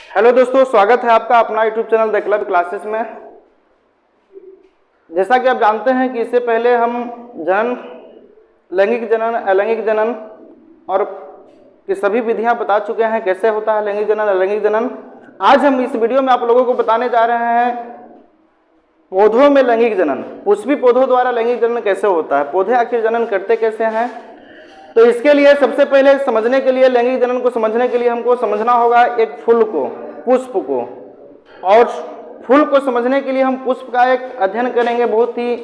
Hello दोस्तों, स्वागत है आपका अपना YouTube channel the club classes में। जैसा कि आप जानते हैं कि इससे पहले हम जनन, लैंगिक जनन, अलैंगिक जनन और की सभी विधियां बता चुके हैं कैसे होता है लैंगिक जनन, अलैंगिक जनन। आज हम इस वीडियो में आप लोगों को बताने जा रहे हैं पौधों में लैंगिक जनन, पुष्पी पौधों द्वारा लैंगिक जनन कैसे होता है, पौधे आखिर जनन करते कैसे हैं। तो इसके लिए सबसे पहले समझने के लिए, लैंगिक जनन को समझने के लिए हमको समझना होगा एक फूल को, पुष्प को। और फूल को समझने के लिए हम पुष्प का एक अध्ययन करेंगे, बहुत ही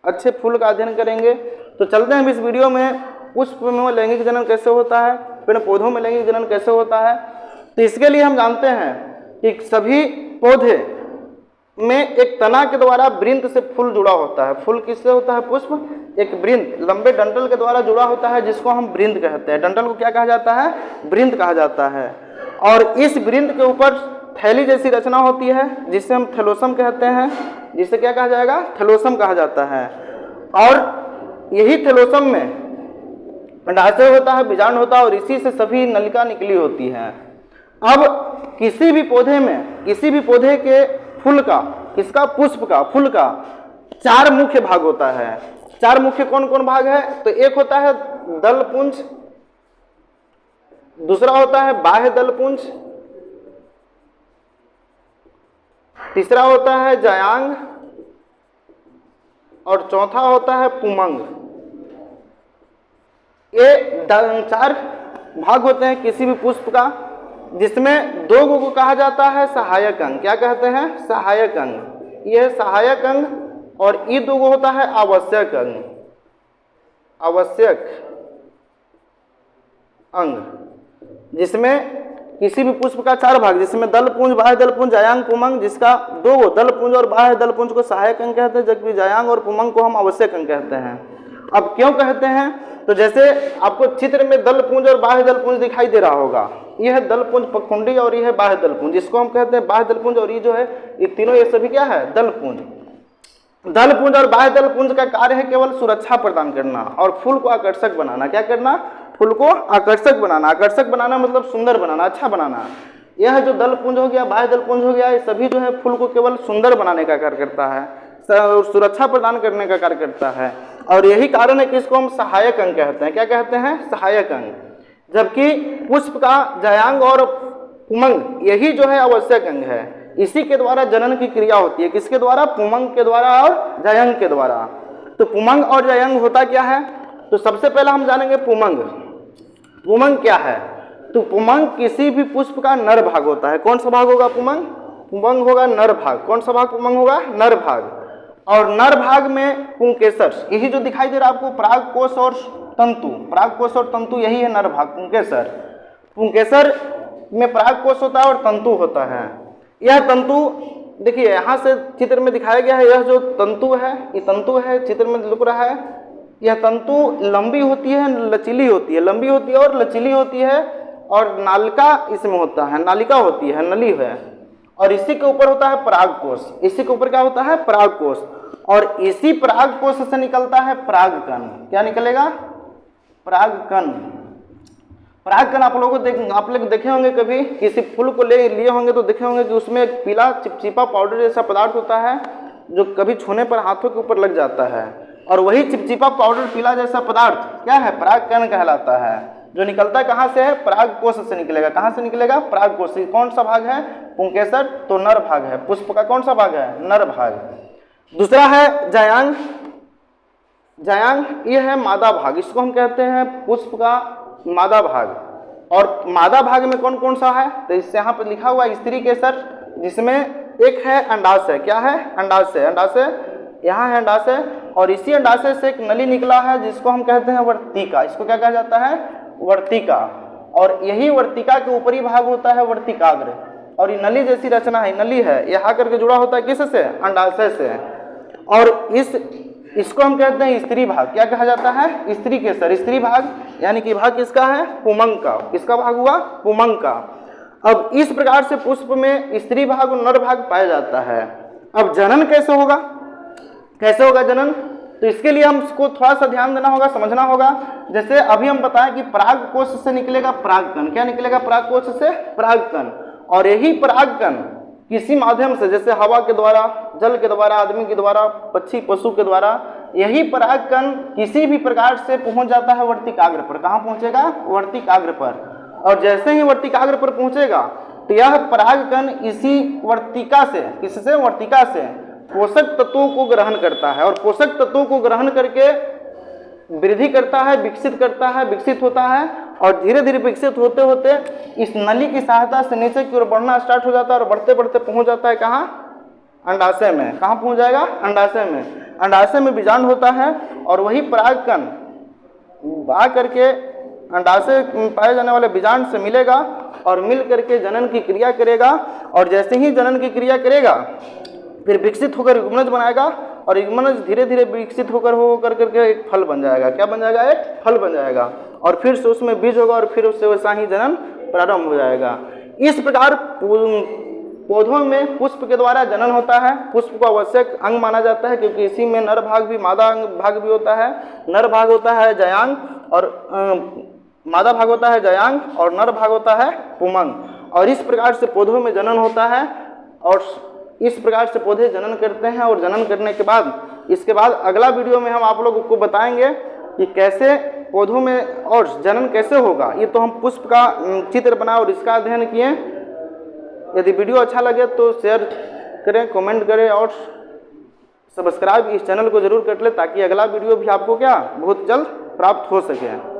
अच्छे फूल का अध्ययन करेंगे। तो चलते हैं हम इस वीडियो में, पुष्प में लैंगिक जनन कैसे होता है, पेड़ पौधों में लैंगिक जनन कैसे होता है। तो इसके लिए हम जानते हैं कि सभी पौधे में एक तना के द्वारा वृंत से फूल जुड़ा होता है। फूल किससे होता है? पुष्प एक वृंत, लंबे डंठल के द्वारा जुड़ा होता है, जिसको हम वृंत कहते हैं। डंठल को क्या कहा जाता है? वृंत कहा जाता है। और इस वृंत के ऊपर थैली जैसी रचना होती है, जिसे हम थैलोसम कहते हैं। जिसे क्या कहा जाएगा? थैलोसम कहा जाता है। और यही थैलोसम में अंडाशय होता है, बीजांड होता है, और इसी से सभी नलिका निकली होती है। अब किसी भी पौधे में, किसी भी पौधे के फूल का, किसका? पुष्प का, फूल का 4 मुख्य भाग होता है। 4 मुख्य कौन कौन भाग है? तो एक होता है दल पुंज, दूसरा होता है बाह्य दल पुंज, तीसरा होता है जायांग, और चौथा होता है पुमंग। ये 4 भाग होते हैं किसी भी पुष्प का, जिसमें 2 को कहा जाता है सहायक अंग। क्या कहते हैं? सहायक अंग। यह है सहायक अंग, और ये 2 होता है आवश्यक अंग। आवश्यक अंग, जिसमें किसी भी पुष्प का 4 भाग, जिसमें दल पुंज, बाह्य दल पुंज, जायांग, पुमंग, जिसका 2 दल पुंज और बाह्य दल पुंज को सहायक अंग कहते हैं, जबकि जायांग और पुमंग को हम आवश्यक अंग कहते हैं। अब क्यों कहते हैं? तो जैसे आपको चित्र में दल पुंज और बाह्य दल पुंज दिखाई दे रहा होगा, यह है दल पुंज पखुंडी और यह है बाह्य दल पुंज, जिसको हम कहते हैं बाह्य दल पुंज। और ये जो है, ये तीनों, ये सभी क्या है? दल पुंज। दल पुंज और बाह्य दल पुंज का कार्य है केवल सुरक्षा प्रदान करना और फूल को आकर्षक बनाना। क्या करना? फूल को आकर्षक बनाना। आकर्षक बनाना मतलब सुंदर बनाना, अच्छा बनाना। यह जो दल पुंज हो गया, बाह्य दल पुंज हो गया, ये सभी जो है फूल को केवल सुंदर बनाने का कार्य करता है, सुरक्षा प्रदान करने का कार्य करता है। और यही कारण है कि इसको हम सहायक अंग कहते हैं। क्या कहते हैं? सहायक अंग। जबकि पुष्प का जायांग और पुमंग, यही जो है आवश्यक अंग है। इसी के द्वारा जनन की क्रिया होती है। किसके द्वारा? पुमंग के द्वारा और जायंग के द्वारा। तो पुमंग और जायंग होता क्या है? तो सबसे पहले हम जानेंगे पुमंग। पुमंग क्या है? तो पुमंग किसी भी पुष्प का नर भाग होता है। कौन सा भाग होगा पुमंग? पुमंग होगा नर भाग। कौन सा भाग पुमंग होगा? नर भाग। और नर भाग में पुंकेसर, यही जो दिखाई दे रहा है आपको, परागकोश और तंतु, परागकोश और तंतु, यही है नर भाग, पुंकेसर। पुंकेसर में परागकोश होता है और तंतु होता है। यह तंतु देखिए यहाँ से चित्र में दिखाया गया है। यह जो तंतु है, ये तंतु है, चित्र में लुक रहा है। यह तंतु लंबी होती है, लचीली होती है, लंबी होती है और लचीली होती है, और नालिका इसमें होता है, नालिका होती है, नली है। और इसी के ऊपर होता है परागकोश। इसी के ऊपर क्या होता है? परागकोश। और इसी परागकोश से निकलता है परागकण। क्या निकलेगा? परागकण। परागकण आप लोग देखे होंगे, कभी किसी फूल को लिए होंगे तो देखे होंगे कि उसमें एक पीला चिपचिपा पाउडर जैसा पदार्थ होता है, जो कभी छूने पर हाथों के ऊपर लग जाता है। और वही चिपचिपा पाउडर, पीला जैसा पदार्थ क्या है? परागकण कहलाता है। जो निकलता कहाँ से है? परागकोश से निकलेगा। कहाँ से निकलेगा? परागकोश से। कौन सा भाग है? पुंकेसर, तो नर भाग है। पुष्प का कौन सा भाग है? नर भाग। दूसरा है जायांग। जायांग ये है मादा भाग, इसको हम कहते हैं पुष्प का मादा भाग। और मादा भाग में कौन कौन सा है? तो इससे यहाँ पर लिखा हुआ स्त्री केसर, जिसमें एक है अंडाशय। क्या है? अंडाशय। अंडाशय यहाँ है, अंडाशय। और इसी अंडाशय से एक नली निकला है, जिसको हम कहते हैं वर्तिका। इसको क्या कहा जाता है? वर्तिका। और यही वर्तिका के ऊपरी भाग होता है वर्तिकाग्र। और ये नली जैसी रचना है, नली है, यह आकर के जुड़ा होता है किससे? अंडाशय से। और इसको हम कहते हैं स्त्री भाग। क्या कहा जाता है? स्त्री केसर, स्त्री भाग। यानी कि भाग किसका है? पुमंग का। किसका भाग हुआ? पुमंग का। अब इस प्रकार से पुष्प में स्त्री भाग और नर भाग पाया जाता है। अब जनन कैसे होगा? कैसे होगा जनन? तो इसके लिए हमको थोड़ा सा ध्यान देना होगा, समझना होगा। जैसे अभी हम बताएं कि परागकोश से निकलेगा परागकण। क्या निकलेगा? परागकोश से परागकण। और यही परागकण किसी माध्यम से, जैसे हवा के द्वारा, जल के द्वारा, आदमी के द्वारा, पक्षी पशु के द्वारा, यही परागकण किसी भी प्रकार से पहुंच जाता है वर्तिकाग्र पर। कहाँ पहुंचेगा? वर्तिकाग्र पर। और जैसे ही वर्तिकाग्र पर पहुंचेगा तो यह परागकण इसी वर्तिका से, किससे? वर्तिका से पोषक तत्वों को ग्रहण करता है, और पोषक तत्वों को ग्रहण करके वृद्धि करता है, विकसित करता है, विकसित होता है, और धीरे धीरे विकसित होते होते इस नली की सहायता से नीचे की ओर बढ़ना स्टार्ट हो जाता है, और बढ़ते बढ़ते पहुंच जाता है कहाँ? अंडाशय में। कहाँ पहुंच जाएगा? अंडाशय में। अंडाशय में बीजांड होता है, और वही परागकण आ करके अंडाशय में पाए जाने वाले बीजांड से मिलेगा, और मिल करके जनन की क्रिया करेगा, और जैसे ही जनन की क्रिया करेगा फिर विकसित होकर युग्मनज बनाएगा, और युग्मनज धीरे धीरे विकसित होकर करके एक फल बन जाएगा। क्या बन जाएगा? एक फल बन जाएगा, और फिर से उसमें बीज होगा, और फिर उससे वैसा ही जनन प्रारंभ हो जाएगा। इस प्रकार पौधों में पुष्प के द्वारा जनन होता है। पुष्प को आवश्यक अंग माना जाता है, क्योंकि इसी में नर भाग भी, मादा भाग भी होता है। नर भाग होता है जयांग, और मादा भाग होता है जयांग, और नर भाग होता है पुमंग। और इस प्रकार से पौधों में जनन होता है, और इस प्रकार से पौधे जनन करते हैं। और जनन करने के बाद, इसके बाद अगला वीडियो में हम आप लोगों को बताएंगे कि कैसे पौधों में और जनन कैसे होगा। ये तो हम पुष्प का चित्र बनाए और इसका अध्ययन किए। यदि वीडियो अच्छा लगे तो शेयर करें, कमेंट करें, और सब्सक्राइब इस चैनल को जरूर कर लें, ताकि अगला वीडियो भी आपको क्या बहुत जल्द प्राप्त हो सके।